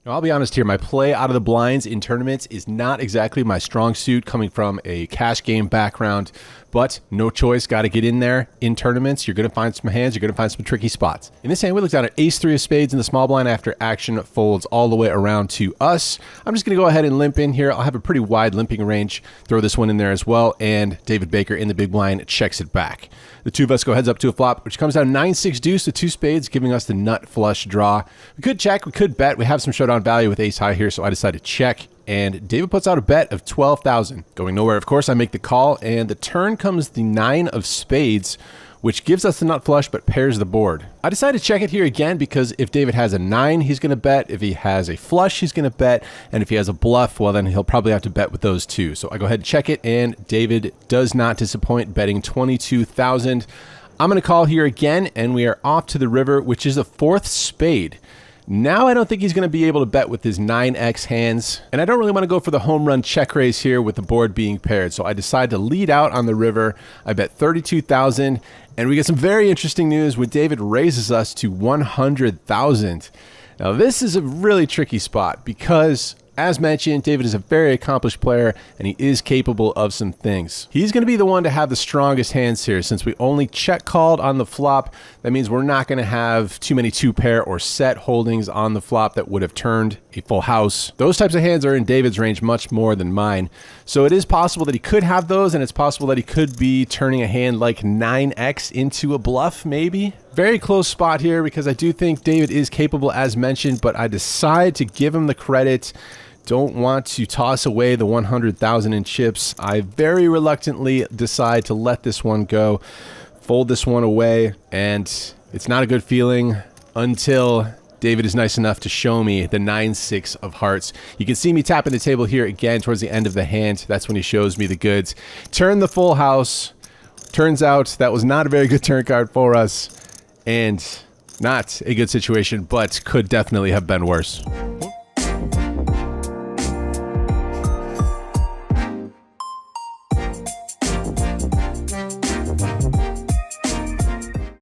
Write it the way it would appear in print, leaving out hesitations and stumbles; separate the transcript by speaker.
Speaker 1: Now, I'll be honest here, my play out of the blinds in tournaments is not exactly my strong suit, coming from a cash game background, but no choice, got to get in there in tournaments. You're going to find some hands, you're going to find some tricky spots. In this hand, we looked down at ace-3 of spades in the small blind after action folds all the way around to us. I'm just going to go ahead and limp in here. I'll have a pretty wide limping range, throw this one in there as well, and David Baker in the big blind checks it back. The two of us go heads up to a flop, which comes down 9-6 deuce with two spades, giving us the nut flush draw. We could check, we could bet. We have some showdown value with ace high here, so I decided to check. And David puts out a bet of 12,000. Going nowhere, of course, I make the call, and the turn comes the 9 of spades, which gives us the nut flush but pairs the board. I decided to check it here again because if David has a 9, he's going to bet. If he has a flush, he's going to bet. And if he has a bluff, well, then he'll probably have to bet with those two. So I go ahead and check it, and David does not disappoint, betting 22,000. I'm going to call here again, and we are off to the river, which is a 4th spade. Now I don't think he's going to be able to bet with his 9x hands, and I don't really want to go for the home run check raise here with the board being paired, so I decide to lead out on the river. I bet 32,000, and we get some very interesting news when David raises us to 100,000. Now this is a really tricky spot because, as mentioned, David is a very accomplished player, and he is capable of some things. He's going to be the one to have the strongest hands here. Since we only check called on the flop, that means we're not going to have too many 2-pair or set holdings on the flop that would have turned a full house. Those types of hands are in David's range much more than mine. So it is possible that he could have those, and it's possible that he could be turning a hand like 9x into a bluff, maybe. Very close spot here because I do think David is capable, as mentioned, but I decide to give him the credit. Don't want to toss away the 100,000 in chips. I very reluctantly decide to let this one go, fold this one away, and it's not a good feeling until David is nice enough to show me the 9-6 of hearts. You can see me tapping the table here again towards the end of the hand. That's when he shows me the goods. Turn the full house. Turns out that was not a very good turn card for us, and not a good situation, but could definitely have been worse.